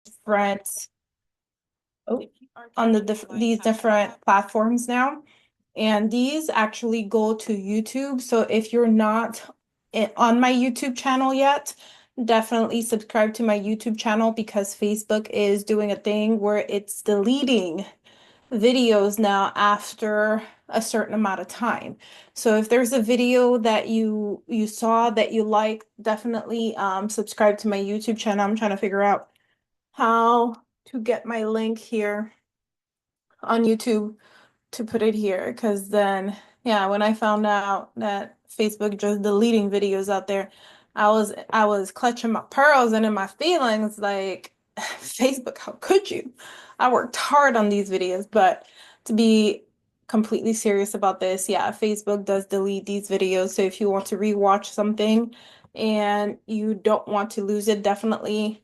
different oh, on these different platforms now. And these actually go to YouTube. So if you're not on my YouTube channel yet, definitely subscribe to my YouTube channel because Facebook is doing a thing where it's deleting videos now after a certain amount of time. So if there's a video that you saw that you like, definitely subscribe to my YouTube channel. I'm trying to figure out how to get my link here on YouTube to put it here because then yeah, when I found out that Facebook just deleting videos out there, I was clutching my pearls and in my feelings like Facebook, how could you? I worked hard on these videos, but to be completely serious about this, yeah, Facebook does delete these videos. So if you want to rewatch something and you don't want to lose it, definitely.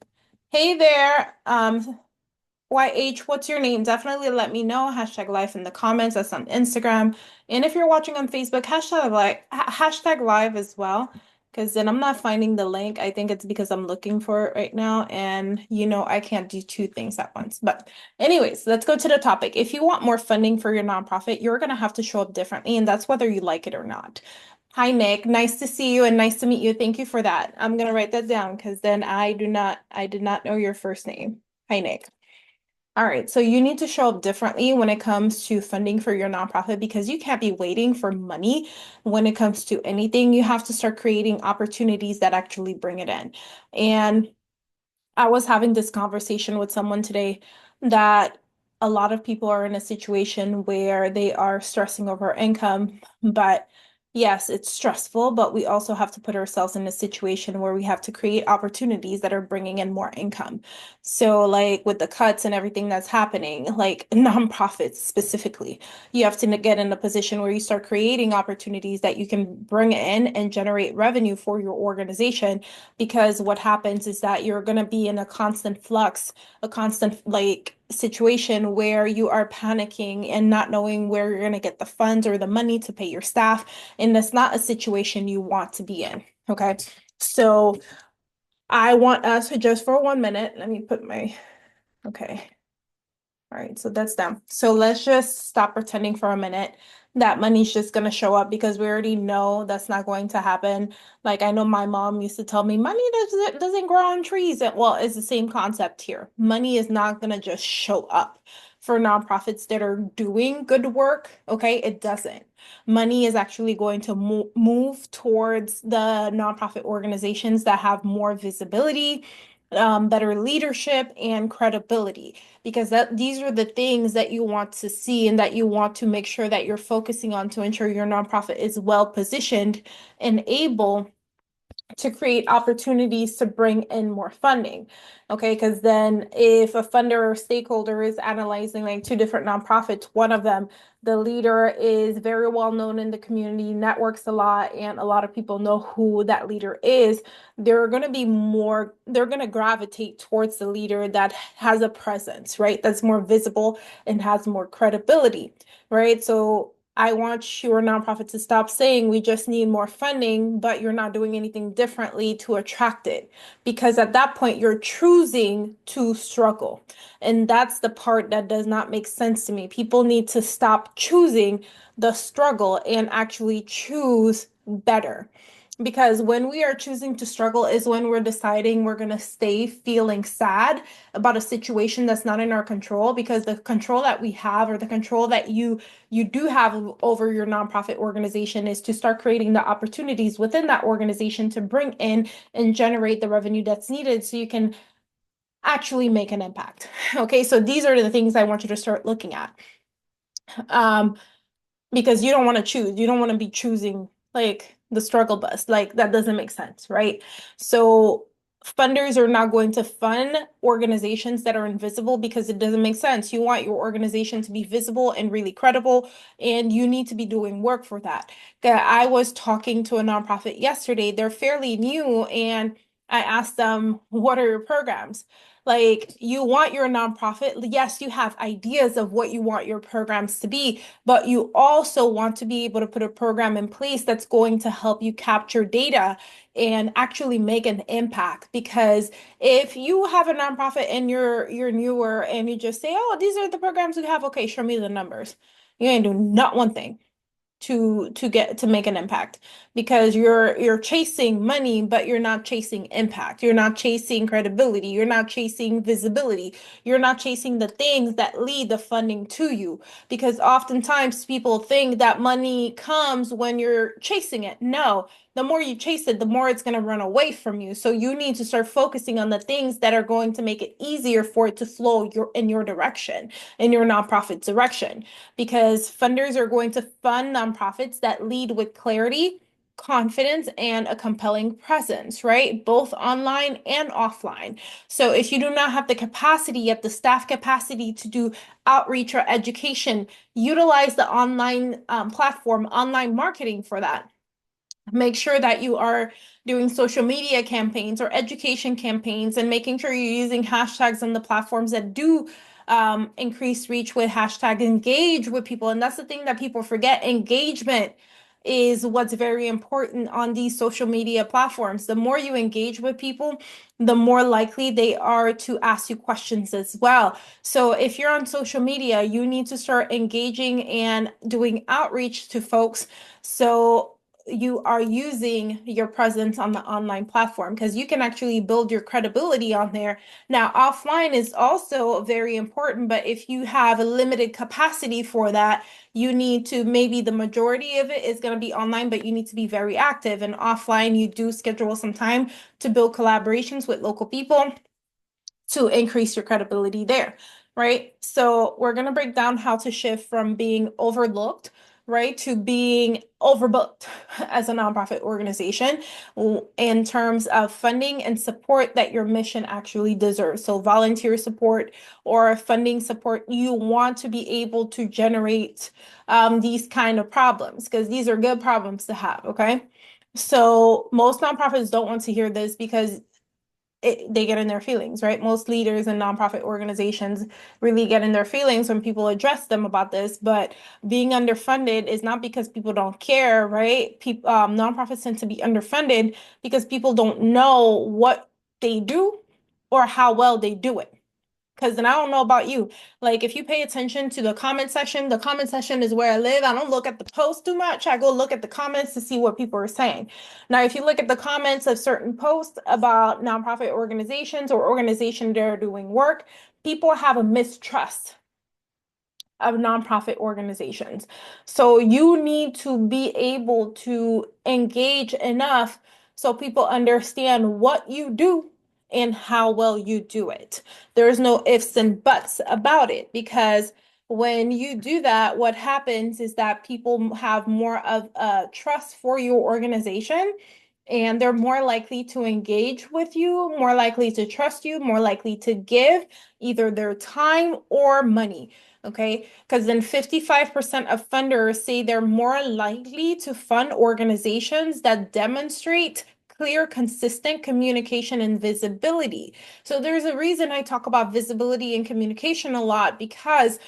Hey there, YH, what's your name? Definitely let me know. Hashtag live in the comments. That's on Instagram. And if you're watching on Facebook, hashtag live as well. Because then I'm not finding the link. I think it's because I'm looking for it right now. And I can't do two things at once. But anyways, let's go to the topic. If you want more funding for your nonprofit, you're gonna have to show up differently, and that's whether you like it or not. Hi, Nick. Nice to see you and nice to meet you. Thank you for that. I'm gonna write that down because then I did not know your first name. Hi, Nick. All right, so you need to show up differently when it comes to funding for your nonprofit because you can't be waiting for money when it comes to anything. You have to start creating opportunities that actually bring it in. And I was having this conversation with someone today that a lot of people are in a situation where they are stressing over income, but yes, it's stressful, but we also have to put ourselves in a situation where we have to create opportunities that are bringing in more income. So, like with the cuts and everything that's happening, like nonprofits specifically, you have to get in a position where you start creating opportunities that you can bring in and generate revenue for your organization because what happens is that you're going to be in a constant flux, a constant like situation where you are panicking and not knowing where you're going to get the funds or the money to pay your staff. And that's not a situation you want to be in. Okay. So I want us to just for 1 minute, let me put my, okay. All right, so that's them. So let's just stop pretending for a minute that money's just gonna show up because we already know that's not going to happen. Like I know my mom used to tell me money doesn't grow on trees. And well, it's the same concept here. Money is not gonna just show up for nonprofits that are doing good work. Okay, it doesn't. Money is actually going to move towards the nonprofit organizations that have more visibility, better leadership and credibility because these are the things that you want to see and that you want to make sure that you're focusing on to ensure your nonprofit is well positioned and able to create opportunities to bring in more funding. Okay, because then if a funder or stakeholder is analyzing like two different nonprofits, one of them, the leader is very well known in the community, networks a lot, and a lot of people know who that leader is, they're going to gravitate towards the leader that has a presence, right? That's more visible and has more credibility, right? So I want your nonprofit to stop saying we just need more funding, but you're not doing anything differently to attract it. Because at that point, you're choosing to struggle. And that's the part that does not make sense to me. People need to stop choosing the struggle and actually choose better. Because when we are choosing to struggle is when we're deciding we're going to stay feeling sad about a situation that's not in our control because the control that we have or the control that you do have over your nonprofit organization is to start creating the opportunities within that organization to bring in and generate the revenue that's needed so you can actually make an impact. Okay, so these are the things I want you to start looking at. Um, because you don't want to choose. You don't want to be choosing like the struggle bus. Like that doesn't make sense, right? So funders are not going to fund organizations that are invisible because it doesn't make sense. You want your organization to be visible and really credible, and you need to be doing work for that. I was talking to a nonprofit yesterday. They're fairly new, and I asked them, "What are your programs?" Like you want your nonprofit, yes, you have ideas of what you want your programs to be, but you also want to be able to put a program in place that's going to help you capture data and actually make an impact. Because if you have a nonprofit and you're newer and you just say, "Oh, these are the programs we have," okay, show me the numbers. You ain't do not one thing to get to make an impact, because you're chasing money, but you're not chasing impact. You're not chasing credibility. You're not chasing visibility. You're not chasing the things that lead the funding to you, because oftentimes people think that money comes when you're chasing it. No, the more you chase it, the more it's going to run away from you. So you need to start focusing on the things that are going to make it easier for it to flow in your direction, in your nonprofit direction, because funders are going to fund nonprofits that lead with clarity, confidence, and a compelling presence, right? Both online and offline. So if you do not have the capacity, yet the staff capacity to do outreach or education, utilize the online platform, online marketing for that. Make sure that you are doing social media campaigns or education campaigns, and making sure you're using hashtags on the platforms that do increase reach with hashtag engage with people. And that's the thing that people forget. Engagement is what's very important on these social media platforms. The more you engage with people, the more likely they are to ask you questions as well. So if you're on social media, you need to start engaging and doing outreach to folks. So you are using your presence on the online platform, because you can actually build your credibility on there. Now, offline is also very important, but if you have a limited capacity for that, you need to, maybe the majority of it is going to be online, but you need to be very active. And offline, you do schedule some time to build collaborations with local people to increase your credibility there, right? So we're going to break down how to shift from being overlooked, right, to being overbooked as a nonprofit organization in terms of funding and support that your mission actually deserves. So volunteer support or funding support, you want to be able to generate these kind of problems, because these are good problems to have, okay? So most nonprofits don't want to hear this, because they get in their feelings, right? Most leaders and nonprofit organizations really get in their feelings when people address them about this. But being underfunded is not because people don't care, right? People, nonprofits tend to be underfunded because people don't know what they do or how well they do it. Because then I don't know about you. Like, if you pay attention to the comment section is where I live. I don't look at the post too much. I go look at the comments to see what people are saying. Now, if you look at the comments of certain posts about nonprofit organizations or organizations that are doing work, people have a mistrust of nonprofit organizations. So you need to be able to engage enough so people understand what you do and how well you do it. There's no ifs and buts about it, because when you do that, what happens is that people have more of a trust for your organization, and they're more likely to engage with you, more likely to trust you, more likely to give either their time or money. Okay, because then 55% of funders say they're more likely to fund organizations that demonstrate clear, consistent communication and visibility. So there's a reason I talk about visibility and communication a lot, because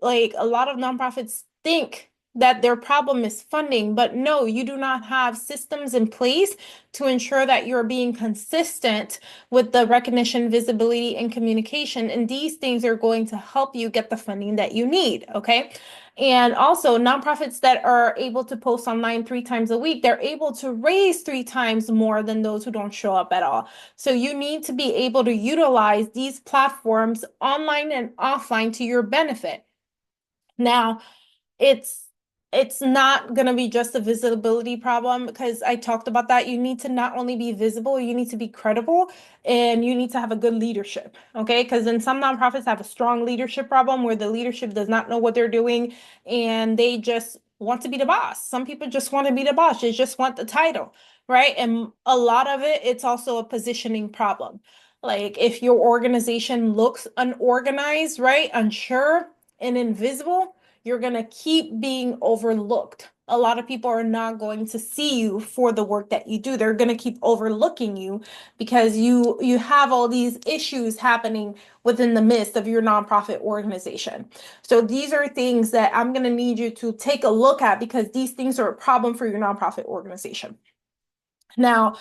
like a lot of nonprofits think that their problem is funding, but no, you do not have systems in place to ensure that you're being consistent with the recognition, visibility, and communication. And these things are going to help you get the funding that you need, okay? And also, nonprofits that are able to post online 3 times a week, they're able to raise 3 times more than those who don't show up at all. So you need to be able to utilize these platforms online and offline to your benefit. Now, it's it's not going to be just a visibility problem, because I talked about that. You need to not only be visible, you need to be credible, and you need to have a good leadership, okay? Because then some nonprofits have a strong leadership problem where the leadership does not know what they're doing and they just want to be the boss. Some people just want to be the boss. They just want the title, right? And a lot of it, it's also a positioning problem. Like if your organization looks unorganized, right, unsure and invisible, you're going to keep being overlooked. A lot of people are not going to see you for the work that you do. They're going to keep overlooking you because you have all these issues happening within the midst of your nonprofit organization. So these are things that I'm going to need you to take a look at because these things are a problem for your nonprofit organization. Now,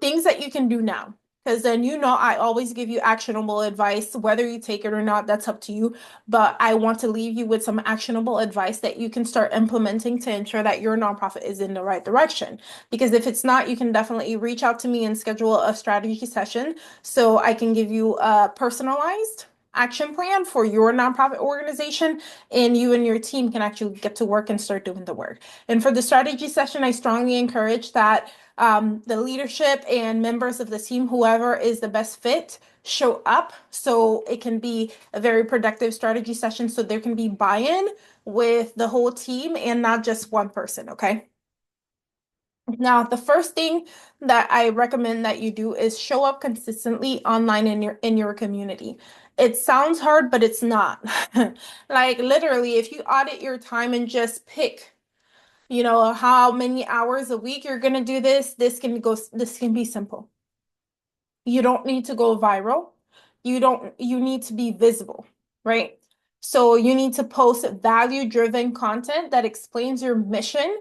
things that you can do now, because then I always give you actionable advice, whether you take it or not, that's up to you. But I want to leave you with some actionable advice that you can start implementing to ensure that your nonprofit is in the right direction. Because if it's not, you can definitely reach out to me and schedule a strategy session so I can give you a personalized action plan for your nonprofit organization, and you and your team can actually get to work and start doing the work. And for the strategy session, I strongly encourage that the leadership and members of the team, whoever is the best fit, show up so it can be a very productive strategy session so there can be buy-in with the whole team and not just one person, okay? Now, the first thing that I recommend that you do is show up consistently online in your community. It sounds hard, but it's not. Like literally, if you audit your time and just pick how many hours a week you're gonna do this can be simple. You don't need to go viral. You need to be visible, right? So you need to post value-driven content that explains your mission,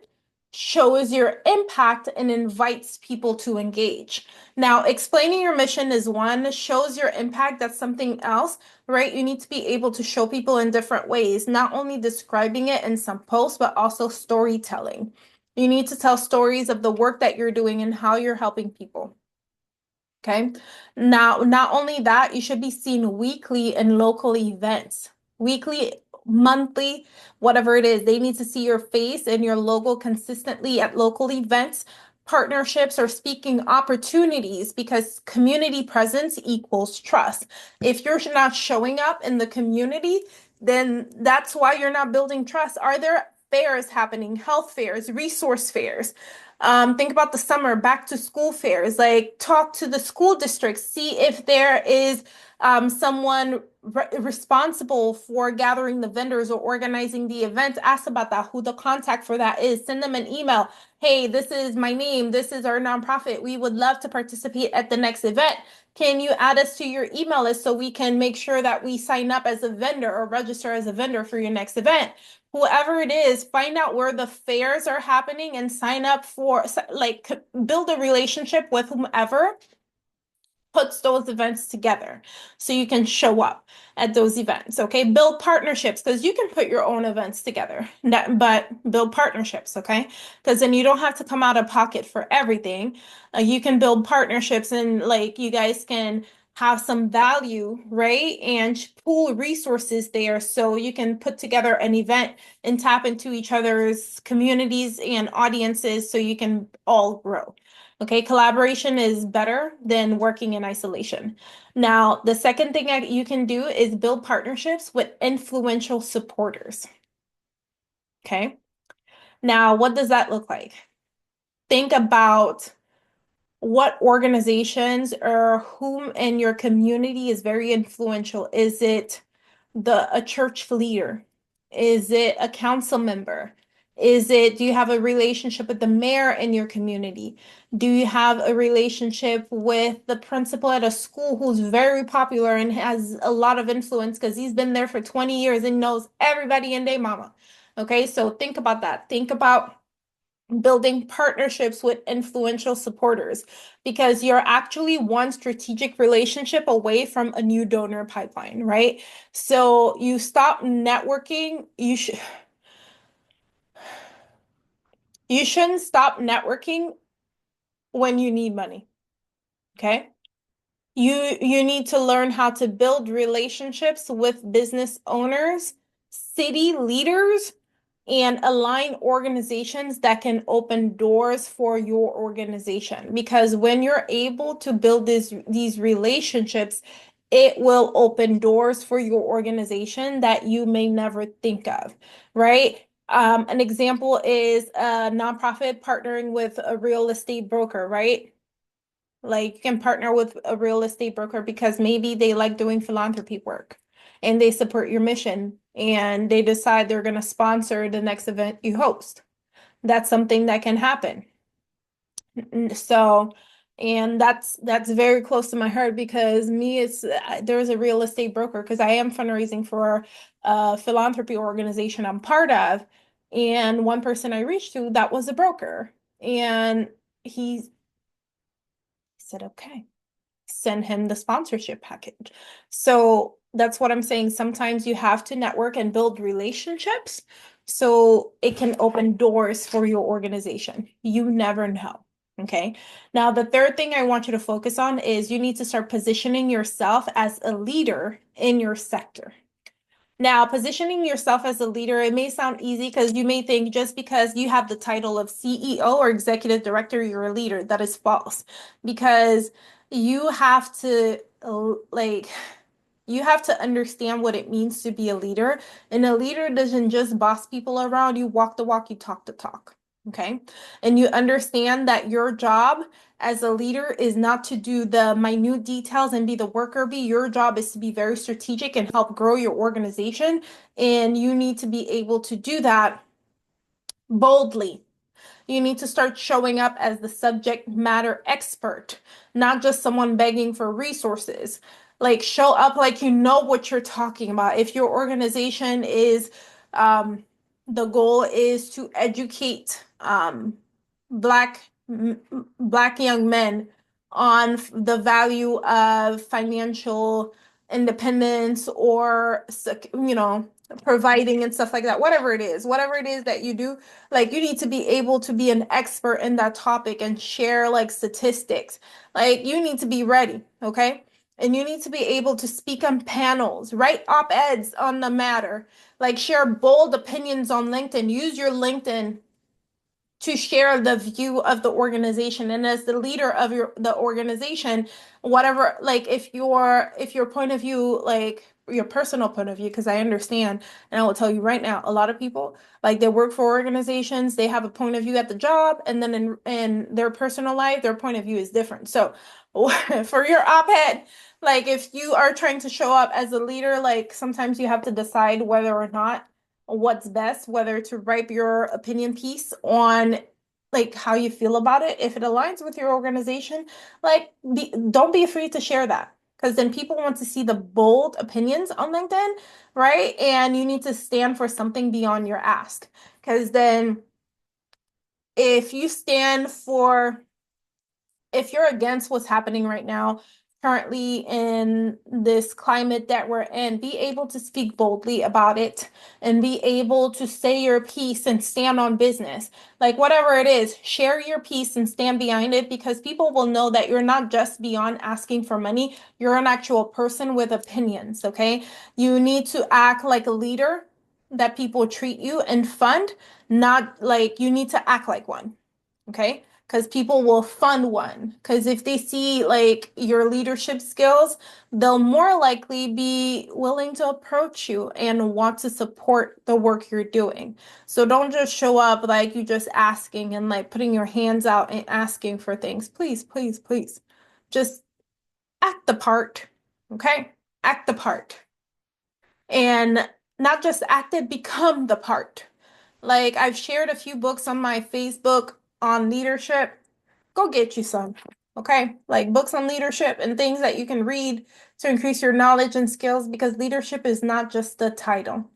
shows your impact, and invites people to engage. Now, explaining your mission is one, shows your impact, that's something else, right? You need to be able to show people in different ways, not only describing it in some posts, but also storytelling. You need to tell stories of the work that you're doing and how you're helping people. Okay. Now, not only that, you should be seen weekly in local events, weekly, monthly, whatever it is. They need to see your face and your logo consistently at local events, partnerships, or speaking opportunities because community presence equals trust. If you're not showing up in the community, then that's why you're not building trust. Are there fairs happening, health fairs, resource fairs? Think about the summer back to school fairs, like talk to the school districts, see if there is someone responsible for gathering the vendors or organizing the event. Ask about that, who the contact for that is. Send them an email. Hey, this is my name. This is our nonprofit. We would love to participate at the next event. Can you add us to your email list so we can make sure that we sign up as a vendor or register as a vendor for your next event? Whoever it is, find out where the fairs are happening and sign up for, like, build a relationship with whomever puts those events together so you can show up at those events. Okay, build partnerships because you can put your own events together, but build partnerships. Okay, because then you don't have to come out of pocket for everything. You can build partnerships and like you guys can have some value, right? And pool resources there so you can put together an event and tap into each other's communities and audiences so you can all grow. Okay, collaboration is better than working in isolation. Now, the second thing you can do is build partnerships with influential supporters. Okay, now what does that look like? Think about what organizations or whom in your community is very influential. Is it a church leader? Is it a council member? Do you have a relationship with the mayor in your community? Do you have a relationship with the principal at a school who's very popular and has a lot of influence because he's been there for 20 years and knows everybody in their mama? Okay, so think about that. Think about building partnerships with influential supporters because you're actually one strategic relationship away from a new donor pipeline, right? So you stop networking, you shouldn't stop networking when you need money, okay? You need to learn how to build relationships with business owners, city leaders, and align organizations that can open doors for your organization. Because when you're able to build these relationships, it will open doors for your organization that you may never think of, right? An example is a nonprofit partnering with a real estate broker, right? Like you can partner with a real estate broker because maybe they like doing philanthropy work and they support your mission and they decide they're going to sponsor the next event you host. That's something that can happen. So, and that's very close to my heart because me, it's there's a real estate broker because I am fundraising for a philanthropy organization I'm part of, and one person I reached to that was a broker, and he said, okay, send him the sponsorship package. So that's what I'm saying. Sometimes you have to network and build relationships so it can open doors for your organization. You never know. Okay. Now, the third thing I want you to focus on is you need to start positioning yourself as a leader in your sector. Now, positioning yourself as a leader, it may sound easy because you may think just because you have the title of CEO or executive director, you're a leader. That is false because you have to you have to understand what it means to be a leader. And a leader doesn't just boss people around. You walk the walk, you talk the talk. Okay. And you understand that your job as a leader is not to do the minute details and be the worker bee. Your job is to be very strategic and help grow your organization. And you need to be able to do that boldly. You need to start showing up as the subject matter expert, not just someone begging for resources. Like, show up like you know what you're talking about. If your organization is, the goal is to educate black black young men on the value of financial independence or providing and stuff like that, whatever it is that you do, like you need to be able to be an expert in that topic and share like statistics. Like you need to be ready, okay? And you need to be able to speak on panels, write op-eds on the matter, like share bold opinions on LinkedIn. Use your LinkedIn to share the view of the organization, and as the leader of the organization, whatever, like if your point of view, like your personal point of view, because I understand, and I will tell you right now, a lot of people, like, they work for organizations, they have a point of view at the job, and then in their personal life their point of view is different. So for your op-ed, like if you are trying to show up as a leader, like sometimes you have to decide whether or not what's best, whether to write your opinion piece on like how you feel about it. If it aligns with your organization, like don't be afraid to share that because then people want to see the bold opinions on LinkedIn, right? And you need to stand for something beyond your ask. Because then if you stand for if you're against what's happening right now, currently in this climate that we're in, be able to speak boldly about it and be able to say your piece and stand on business. Like whatever it is, share your piece and stand behind it because people will know that you're not just beyond asking for money, you're an actual person with opinions, okay? You need to act like a leader that people treat you and fund, not like you need to act like one. Okay, because people will fund one. Because if they see like your leadership skills, they'll more likely be willing to approach you and want to support the work you're doing. So don't just show up like you just asking and like putting your hands out and asking for things. Please, please, please. Just act the part. Okay? Act the part. And not just act it, become the part. Like I've shared a few books on my Facebook on leadership. Go get you some. Okay? Like books on leadership and things that you can read to increase your knowledge and skills because leadership is not just the title.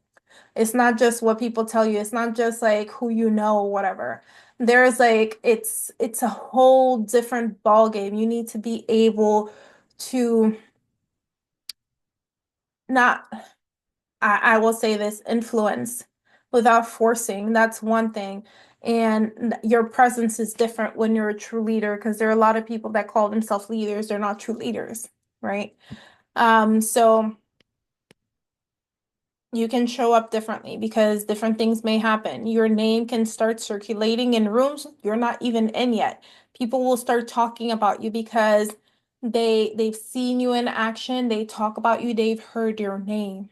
It's not just what people tell you. It's not just like who you know or whatever. There's like it's a whole different ball game. You need to be able to not I will say this, influence without forcing. That's one thing. And your presence is different when you're a true leader because there are a lot of people that call themselves leaders. They're not true leaders, right? So you can show up differently because different things may happen. Your name can start circulating in rooms you're not even in yet. People will start talking about you because they've seen you in action, they talk about you, they've heard your name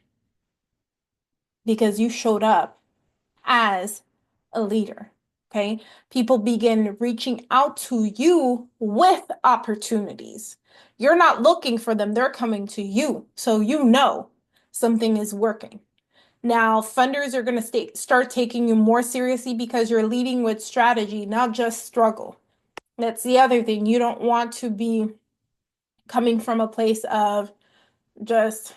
because you showed up as a leader. Okay. People begin reaching out to you with opportunities. You're not looking for them, they're coming to you. So you know. something is working. Now, funders are going to start taking you more seriously because you're leading with strategy, not just struggle. That's the other thing. You don't want to be coming from a place of just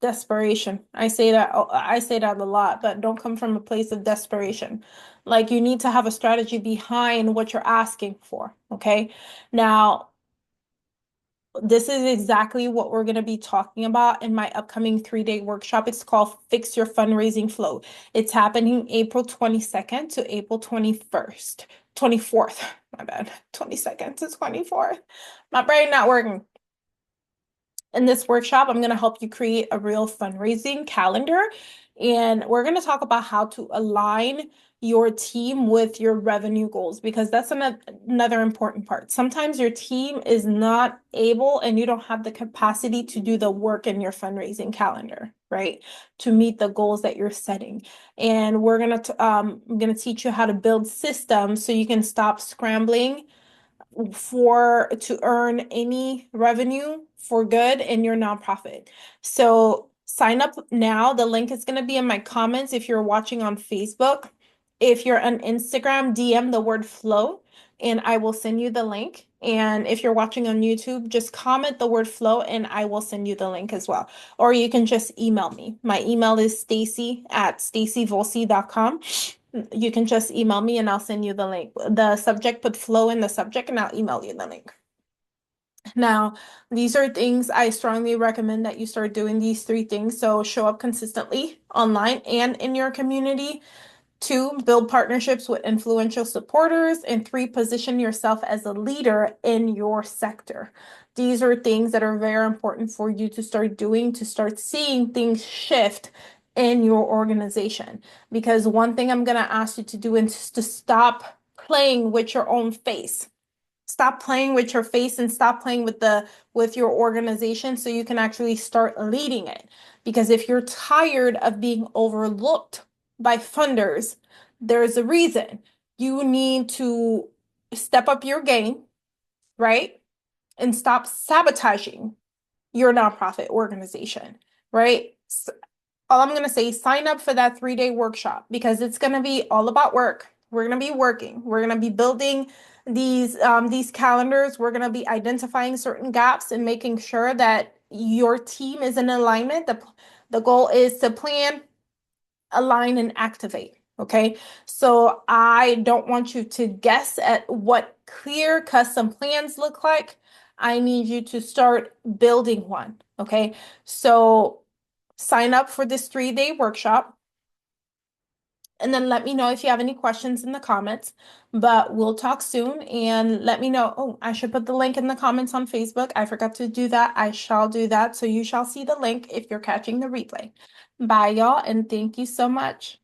desperation. I say that a lot, but don't come from a place of desperation. Like you need to have a strategy behind what you're asking for, okay? Now, this is exactly what we're going to be talking about in my upcoming 3-day workshop. It's called Fix Your Fundraising Flow. It's happening April 22nd to April 21st, 24th. My bad. 22nd to 24th. My brain not working. In this workshop, I'm going to help you create a real fundraising calendar. And we're going to talk about how to align your team with your revenue goals, because that's another important part. Sometimes your team is not able and you don't have the capacity to do the work in your fundraising calendar, right? To meet the goals that you're setting. And I'm going to teach you how to build systems so you can stop scrambling to earn any revenue for good in your nonprofit. So sign up now. The link is going to be in my comments if you're watching on Facebook. If you're on Instagram, DM the word flow and I will send you the link. And if you're watching on YouTube, just comment the word flow and I will send you the link as well. Or you can just email me. My email is stacy@stacyvolsi.com. You can just email me and I'll send you the link. The subject, put flow in the subject and I'll email you the link. Now, these are things I strongly recommend that you start doing these 3 things. So show up consistently online and in your community. 2, build partnerships with influential supporters. And 3, position yourself as a leader in your sector. These are things that are very important for you to start doing, to start seeing things shift in your organization. Because one thing I'm going to ask you to do is to stop playing with your own face. Stop playing with your face and stop playing with your organization so you can actually start leading it. Because if you're tired of being overlooked by funders, there's a reason. You need to step up your game, right? And stop sabotaging your nonprofit organization, right? All I'm going to say, sign up for that 3-day workshop because it's going to be all about work. We're going to be working. We're going to be building these calendars. We're going to be identifying certain gaps and making sure that your team is in alignment. The goal is to plan, align, and activate. Okay. So I don't want you to guess at what clear custom plans look like. I need you to start building one. Okay. So sign up for this 3-day workshop. And then let me know if you have any questions in the comments. But we'll talk soon and let me know. Oh, I should put the link in the comments on Facebook. I forgot to do that. I shall do that. So you shall see the link if you're catching the replay. Bye, y'all, and thank you so much.